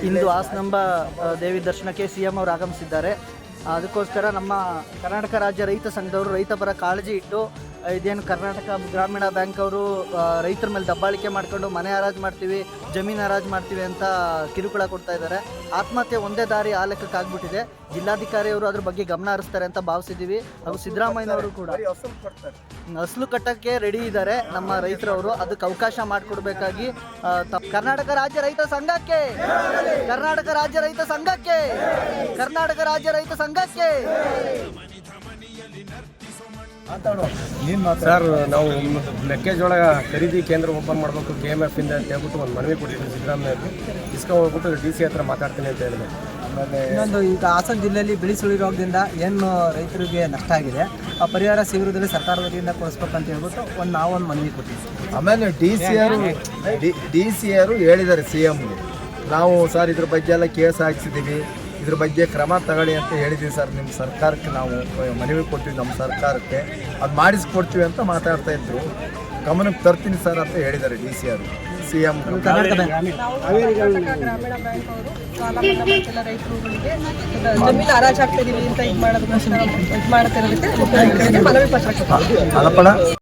ಇಂದು ಹಾಸನಾಂಬ ದೇವಿ ದರ್ಶನಕ್ಕೆ CM ಅವರು ಆಗಮಿಸಿದ್ದಾರೆ. ಅದಕ್ಕೋಸ್ಕರ ನಮ್ಮ ಕರ್ನಾಟಕ ರಾಜ್ಯ ರೈತ ಸಂಘದವರು ರೈತ ಪರ ಕಾಳಜಿ ಇಟ್ಟು ಇದೇನು ಕರ್ನಾಟಕ ಗ್ರಾಮೀಣ ಬ್ಯಾಂಕ್ ಅವರು ರೈತರ ಮೇಲೆ ದಬ್ಬಾಳಿಕೆ ಮಾಡ್ಕೊಂಡು ಮನೆ ಹರಾಜು ಮಾಡ್ತೀವಿ, ಜಮೀನು ಹರಾಜು ಮಾಡ್ತೀವಿ ಅಂತ ಕಿರುಕುಳ ಕೊಡ್ತಾ ಇದ್ದಾರೆ. ಆತ್ಮಹತ್ಯೆ ಒಂದೇ ದಾರಿ ಆ ಲೆಕ್ಕಕ್ಕಾಗ್ಬಿಟ್ಟಿದೆ. ಜಿಲ್ಲಾಧಿಕಾರಿ ಅವರು ಅದ್ರ ಬಗ್ಗೆ ಗಮನ ಹರಿಸ್ತಾರೆ ಅಂತ ಭಾವಿಸಿದ್ದೀವಿ. ಹಾಗೂ ಸಿದ್ದರಾಮಯ್ಯನವರು ಕೂಡ ಅಸಲು ಕಟ್ಟಕ್ಕೆ ರೆಡಿ ಇದ್ದಾರೆ ನಮ್ಮ ರೈತರವರು. ಅದಕ್ಕೆ ಅವಕಾಶ ಮಾಡಿಕೊಡ್ಬೇಕಾಗಿ ಕರ್ನಾಟಕ ರಾಜ್ಯ ರೈತ ಸಂಘಕ್ಕೆ ಕರ್ನಾಟಕ ರಾಜ್ಯ ರೈತ ಸಂಘಕ್ಕೆ ಕರ್ನಾಟಕ ರಾಜ್ಯ ರೈತ ಸಂಘಕ್ಕೆ ಸರ್, ನಾವು ಮೆಕ್ಕೆಜೋಳ ಖರೀದಿ ಕೇಂದ್ರ ಓಪನ್ ಮಾಡಬೇಕು KMF ಇಂದ ಅಂತ ಹೇಳ್ಬಿಟ್ಟು ಒಂದು ಮನವಿ ಕೊಟ್ಟಿದ್ದೀವಿ ಸಿದ್ದರಾಮಯ್ಯವ್ರಿಗೆ. ಹೋಗ್ಬಿಟ್ಟು DC ಹತ್ರ ಮಾತಾಡ್ತೀನಿ ಅಂತ ಹೇಳಿದೆ. ಆಮೇಲೆ ಇನ್ನೊಂದು, ಈಗ ಹಾಸನ ಜಿಲ್ಲೆಯಲ್ಲಿ ಬೆಳೆ ಸುಳಿ ರೋಗದಿಂದ ಏನು ರೈತರಿಗೆ ನಷ್ಟ ಆಗಿದೆ, ಆ ಪರಿಹಾರ ಶೀಘ್ರದಲ್ಲಿ ಸರ್ಕಾರದ ವತಿಯಿಂದ ಕೊಡಿಸ್ಬೇಕಂತ ಹೇಳ್ಬಿಟ್ಟು ನಾವೊಂದು ಮನವಿ ಕೊಟ್ಟಿದ್ದೀವಿ. ಆಮೇಲೆ DC ಅವರು ಹೇಳಿದ್ದಾರೆ CMಗೆ, ನಾವು ಸರ್ ಇದ್ರ ಬಗ್ಗೆ ಎಲ್ಲ ಕೇಸ್ ಹಾಕ್ಸಿದ್ದೀವಿ, ಇದ್ರ ಬಗ್ಗೆ ಕ್ರಮ ತಗೊಳ್ಳಿ ಅಂತ ಹೇಳಿದ್ದೀವಿ ಸರ್. ನಿಮ್ಮ ಸರ್ಕಾರಕ್ಕೆ ನಾವು ಮನವಿ ಕೊಟ್ಟಿವಿ, ನಮ್ಮ ಸರ್ಕಾರಕ್ಕೆ ಅದು ಮಾಡಿಸ್ಕೊಡ್ತೀವಿ ಅಂತ ಮಾತಾಡ್ತಾ ಇದ್ರು. ಗಮನಕ್ಕೆ ತರ್ತೀನಿ ಸರ್ ಅಂತ ಹೇಳಿದ್ದಾರೆ DC ಅವರು CM. ಕರ್ನಾಟಕ ಗ್ರಾಮೀಣ ಬ್ಯಾಂಕ್ ಅವರು ಸಾಲ ಮನ್ನಾ ಮಾಡ್ತಿಲ್ಲ ರೈತರುಗಳಿಗೆ, ಜಮೀನು ಹರಾಜು ಹಾಕ್ತಿದೀವಿ ಅಂತ ಇದು ಮಾಡೋದಕ್ಕೆ ಮನವಿ ಪತ್ರ